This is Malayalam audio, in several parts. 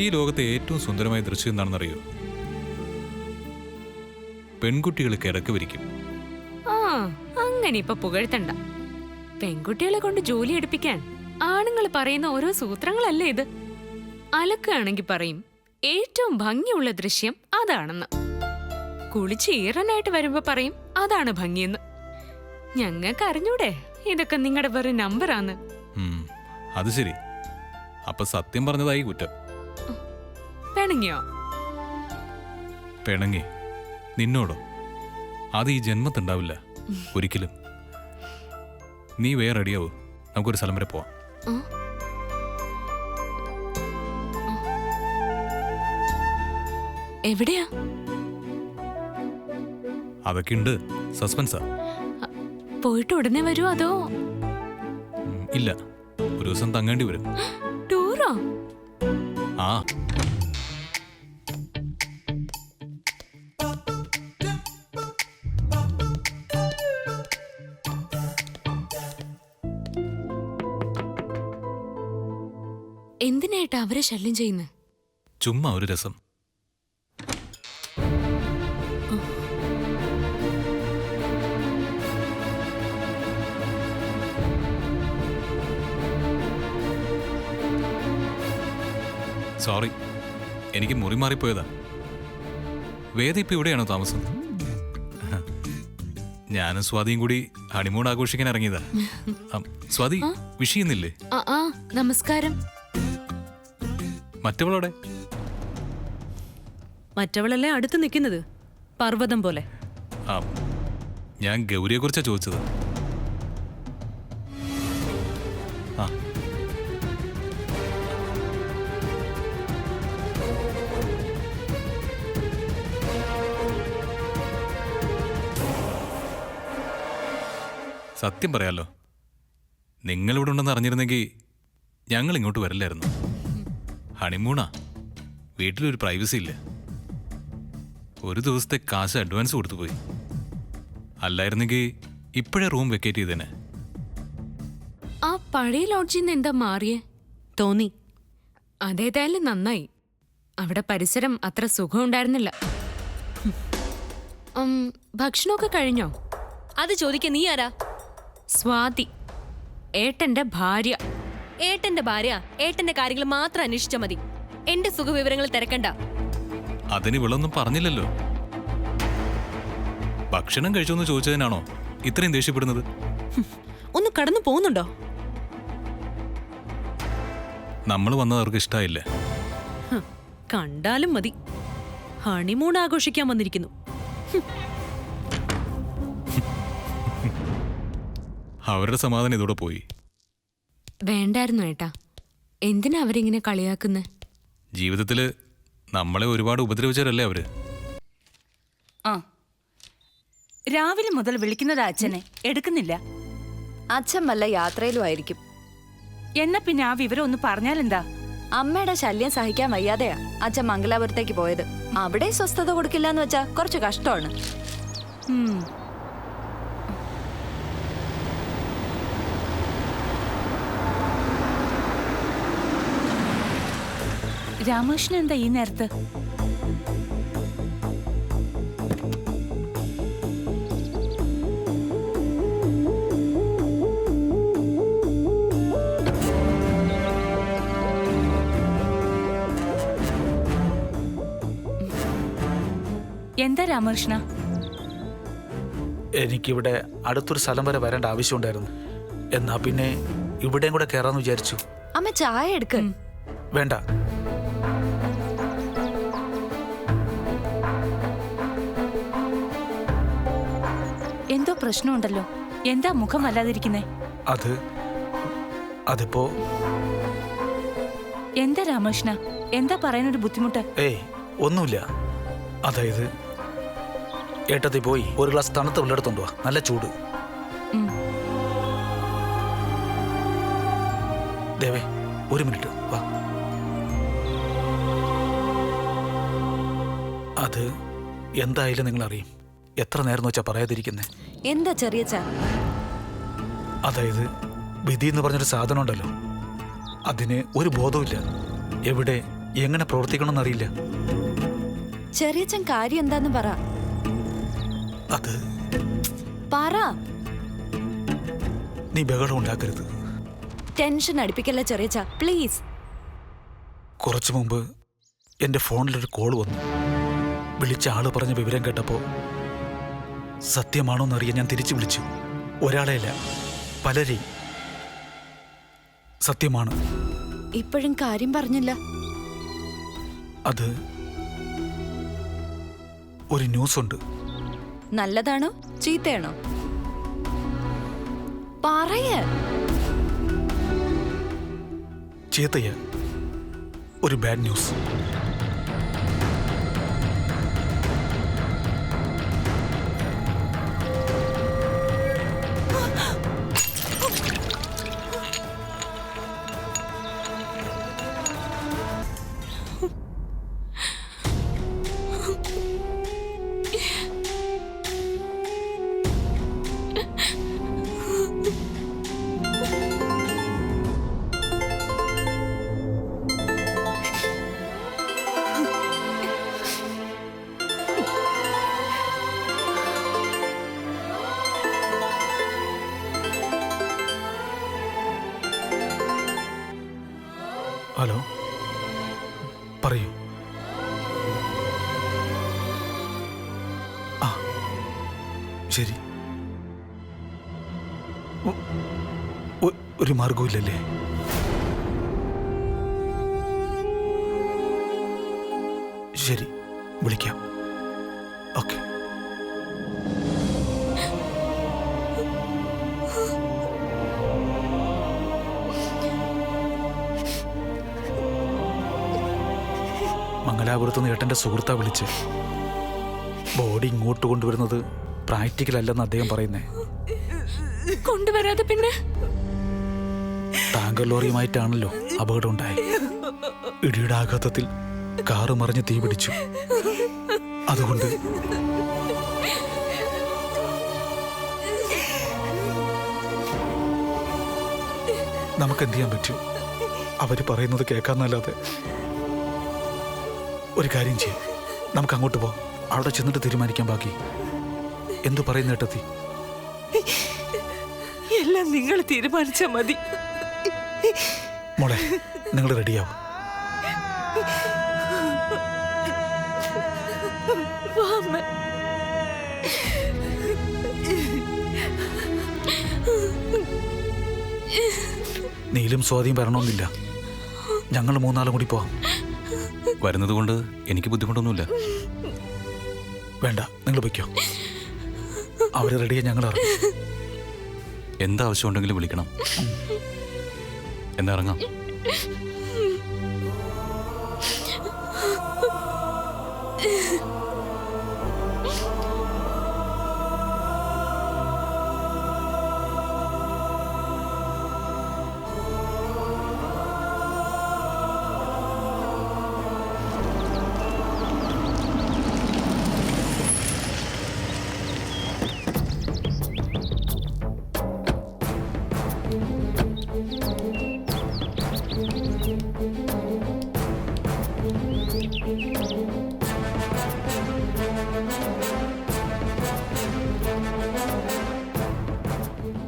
ഈ ലോകത്തെ ഏറ്റവും സുന്ദരമായ ദൃശ്യം എന്താണെന്നറിയോ? പെൺകുട്ടികൾ കിടക്ക് വിരിക്കും. ആ അങ്ങനെ ഇപ്പൊ പുകഴ്ത്തണ്ട. പെൺകുട്ടികളെ കൊണ്ട് ജോലി എടുപ്പിക്കാൻ ആണുങ്ങൾ പറയുന്ന ഓരോ സൂത്രങ്ങളല്ലേ ഇത്. അലക്കാണെങ്കിൽ പറയും ഏറ്റവും ഭംഗിയുള്ള ദൃശ്യം അതാണെന്ന്. കുളിച്ച് ഈറനായിട്ട് വരുമ്പോ പറയും അതാണ് ഭംഗിയെന്ന്. ഞങ്ങൾക്ക് അറിഞ്ഞൂടെ ഇതൊക്കെ നിങ്ങളുടെ വെറും നമ്പറാന്ന്. അത് ശരി. അപ്പൊ സത്യം പറഞ്ഞതായി കുറ്റം. പിണങ്ങിയോ? പിണങ്ങി? നിന്നോടോ? അത് ഈ ജന്മത്തുണ്ടാവില്ല ഒരിക്കലും. നീ വേറെ റെഡിയാവൂ, നമുക്കൊരു സ്ഥലം വരെ പോവാം. എവിടെയാ? അതൊക്കെ ഉണ്ട്, സസ്പെൻസാ. പോയിട്ട് ഉടനെ വരുമോ അതോ? ഇല്ല, ഒരു ദിവസം തങ്ങേണ്ടി വരും. ടൂറോ? ആ. എന്തിനായിട്ടാ അവരെ ശല്യം ചെയ്യുന്നത്? ചുമ്മാ ഒരു രസം. സോറി, എനിക്ക് മുറി മാറിപ്പോയതാ. വേദ ഇപ്പൊ ഇവിടെയാണോ താമസം? ഞാനും സ്വാതിയും കൂടി ഹണിമൂൺ ആഘോഷിക്കാൻ ഇറങ്ങിയതാ. സ്വാതി വിഷ് ചെയ്യുന്നില്ലേ? നമസ്കാരം. മറ്റവളോടെ? മറ്റവളല്ലേ അടുത്ത് നിൽക്കുന്നത്, പർവ്വതം പോലെ. ഞാൻ ഗൗരിയെ കുറിച്ചാ ചോദിച്ചത്. സത്യം പറയാലോ, നിങ്ങളിവിടെ ഉണ്ടെന്ന് അറിഞ്ഞിരുന്നെങ്കിൽ ഞങ്ങൾ ഇങ്ങോട്ട് വരില്ലായിരുന്നു. ഹണിമൂണാ, വീട്ടിലൊരു പ്രൈവസി ഇല്ല. ഒരു ദിവസത്തെ കാശ് അഡ്വാൻസ് കൊടുത്തു പോയി. അല്ലായിരുന്നെങ്കിൽ ഇപ്പോഴേ റൂം വെക്കേറ്റ് ചെയ്തേനെ. ആ പഴയ ലോഡ്ജിൽ നിന്ന് എന്താ മാറിയേ? തോന്നി. അതേതായാലും നന്നായി. അവിടെ പരിസരം അത്ര സുഖം ഉണ്ടായിരുന്നില്ല. ഭക്ഷണമൊക്കെ കഴിഞ്ഞോ? അത് ചോദിക്കാൻ നീ ആരാ? സ്വാതി, ഏട്ടന്റെ ഭാര്യ. ഏട്ടന്റെ ഭാര്യ ഏട്ടന്റെ കാര്യങ്ങൾ മാത്രം അന്വേഷിച്ചാൽ മതി. എന്റെ സുഖവിവരങ്ങൾ തിരക്കണ്ട. അതിന് ഇവളൊന്നും പറഞ്ഞില്ലല്ലോ. ഭക്ഷണം കഴിച്ചോന്ന് ചോദിച്ചതിനാണോ ഇത്രയും ദേഷ്യപ്പെടുന്നത്? ഒന്ന് കടന്നു പോകുന്നുണ്ടോ? നമ്മൾ വന്നത് അവർക്ക് ഇഷ്ടായില്ല. കണ്ടാലും മതി. ഹണിമൂൺ ആഘോഷിക്കാൻ വന്നിരിക്കുന്നു. അവരുടെ സമാധാനം ഇതോടെ പോയി. വേണ്ടായിരുന്നു ഏട്ടാ. എന്തിനാ അവരിങ്ങനെ കളിയാക്കുന്നേ? ജീവിതത്തില് നമ്മളെ ഒരുപാട് ഉപദ്രവിച്ചവരല്ലേ അവര്. രാവിലെ മുതൽ വിളിക്കുന്നത് അച്ഛനെ എടുക്കുന്നില്ല. അച്ഛൻ വല്ല യാത്രയിലും ആയിരിക്കും. എന്നാ പിന്നെ ആ വിവരം ഒന്ന് പറഞ്ഞാലെന്താ? അമ്മയുടെ ശല്യം സഹിക്കാൻ വയ്യാതെയാ അച്ഛൻ മംഗലാപുരത്തേക്ക് പോയത്. അവിടെ സ്വസ്ഥത കൊടുക്കില്ല എന്ന് വെച്ചാ കുറച്ച് കഷ്ടമാണ്. രാമകൃഷ്ണൻ എന്താ ഈ നേരത്ത്? എന്താ രാമകൃഷ്ണ? എനിക്കിവിടെ അടുത്തൊരു സ്ഥലം വരെ വരേണ്ട ആവശ്യമുണ്ടായിരുന്നു. എന്നാ പിന്നെ ഇവിടെയും കൂടെ കയറാന്ന് വിചാരിച്ചു. അമ്മ ചായ എടുക്ക. വേണ്ട, എന്തോ പ്രശ്നമുണ്ടല്ലോ. എന്താ മുഖം വല്ലാതിരിക്കുന്നേ? അതിപ്പോ എന്താ രാമകൃഷ്ണ? എന്താ പറയാനൊരു ബുദ്ധിമുട്ട്? ഏയ് ഒന്നുമില്ല. അതായത് ഏട്ടത്തി പോയി ഒരു ഗ്ലാസ് തണുത്ത വെള്ളം എടുത്തോണ്ട് വാ, നല്ല ചൂട്. ദേവേ, ഒരു മിനിറ്റ് വാ. അത് എന്തായാലും നിങ്ങൾ അറിയും. എത്ര നേരം വെച്ചാ പറയാതിരിക്കുന്നേ? എന്താ ചെറിയച്ച? അതായത് വിധി എന്ന് പറഞ്ഞൊരു സാധനം ഉണ്ടല്ലോ, അതിന് ഒരു ബോധവുമില്ല. എവിടെ എങ്ങനെ പ്രവർത്തിക്കണമെന്ന് അറിയില്ല. ചെറിയച്ഛൻ കാര്യം എന്താന്ന് പറ. അത് പറ. നീ ബഹളം ഉണ്ടാക്കരുത്. ടെൻഷൻ അടുപ്പിക്കല്ല ചെറിയച്ഛ, പ്ലീസ്. കുറച്ചു മുമ്പ് എൻ്റെ ഫോണിലൊരു കോൾ വന്നു. വിളിച്ച ആള് പറഞ്ഞ വിവരം കേട്ടപ്പോൾ സത്യമാണോന്നറിയാൻ ഞാൻ തിരിച്ചു വിളിച്ചു. ഒരാളെയല്ല, പലരെയും. സത്യമാണ്. ഇപ്പോഴും കാര്യം പറഞ്ഞില്ല. അത് ഒരു ന്യൂസ് ഉണ്ട്. നല്ലതാണോ ചീത്തയാണോ പറയ. ചീത്തയ, ഒരു ബാഡ് ന്യൂസ്. ഹലോ, പറയൂ. ആ, ശരി. ഒരു മാർഗവുമില്ലല്ലേ? ശരി, വിളിക്കാം. ഓക്കെ. മംഗലാപുരത്തുനിന്ന് ഏട്ടൻ്റെ സുഹൃത്താ വിളിച്ച്. ബോഡി ഇങ്ങോട്ട് കൊണ്ടുവരുന്നത് പ്രാക്ടിക്കൽ അല്ലെന്ന് അദ്ദേഹം പറയുന്നേ. കൊണ്ടുവരാതെ പിന്നെ ടാങ്കർ ലോറിയുമായിട്ടാണല്ലോ അപകടം ഉണ്ടായി. ഇടിയുടെ ആഘാതത്തിൽ കാറ് മറിഞ്ഞ് തീ പിടിച്ചു. അതുകൊണ്ട് നമുക്കെന്ത് ചെയ്യാൻ പറ്റും? അവര് പറയുന്നത് കേൾക്കാന്നല്ലാതെ. ഒരു കാര്യം ചെയ്യാം, നമുക്ക് അങ്ങോട്ട് പോവാം. അവിടെ ചെന്നിട്ട് തീരുമാനിക്കാൻ. ബാക്കി എന്തു പറയുന്ന ഏട്ടത്തി? എല്ലാം നിങ്ങൾ തീരുമാനിച്ചാൽ മതി. മോളെ, നിങ്ങൾ റെഡിയാവും. നീലും സ്വാധീനം വരണമെന്നില്ല. ഞങ്ങൾ മൂന്നാളും കൂടി പോവാം. വരുന്നത് കൊണ്ട് എനിക്ക് ബുദ്ധിമുട്ടൊന്നുമില്ല. വേണ്ട, നിങ്ങൾ വയ്ക്കോ. അവര് റെഡിയാ, ഞങ്ങൾ ഇറങ്ങും. എന്താവശ്യമുണ്ടെങ്കിലും വിളിക്കണം. എന്താ, ഇറങ്ങാം.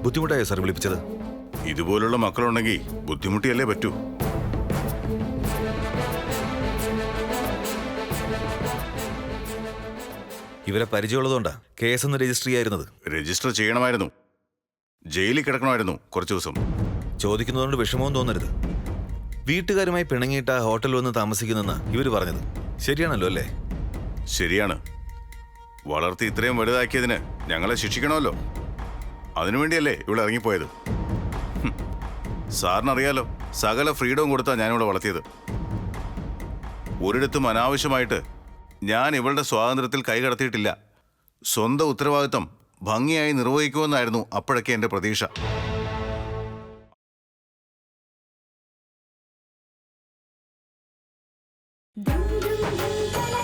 ബുദ്ധിമുട്ടായോ സാർ വിളിപ്പിച്ചത്? ഇതുപോലുള്ള മക്കളുണ്ടെങ്കിൽ ബുദ്ധിമുട്ടിയല്ലേ പറ്റൂ. ഇവരെ പരിചയമുള്ളതുകൊണ്ടാ കേസൊന്ന് രജിസ്റ്റർ ചെയ്യായിരുന്നത്. രജിസ്റ്റർ ചെയ്യണമായിരുന്നു. ജയിലിൽ കിടക്കണമായിരുന്നു കുറച്ചു ദിവസം. ചോദിക്കുന്നതുകൊണ്ട് വിഷമവും തോന്നരുത്. വീട്ടുകാരുമായി പിണങ്ങിയിട്ട് ആ ഹോട്ടലിൽ വന്ന് താമസിക്കുന്നെന്നാ ഇവര് പറഞ്ഞത്. ശരിയാണല്ലോ അല്ലേ? ശരിയാണ്. വളർത്തി ഇത്രയും വലുതാക്കിയതിന് ഞങ്ങളെ ശിക്ഷിക്കണമല്ലോ. അതിനുവേണ്ടിയല്ലേ ഇവിടെ ഇറങ്ങിപ്പോയത്. സാറിനറിയാലോ, സകല ഫ്രീഡവും കൊടുത്താ ഞാനിവിടെ വളർത്തിയത്. ഒരിടത്തും അനാവശ്യമായിട്ട് ഞാൻ ഇവളുടെ സ്വാതന്ത്ര്യത്തിൽ കൈകടത്തിയിട്ടില്ല. സ്വന്തം ഉത്തരവാദിത്തം ഭംഗിയായി നിർവഹിക്കുമെന്നായിരുന്നു അപ്പോഴൊക്കെ എൻ്റെ പ്രതീക്ഷ. ദം ദം ദം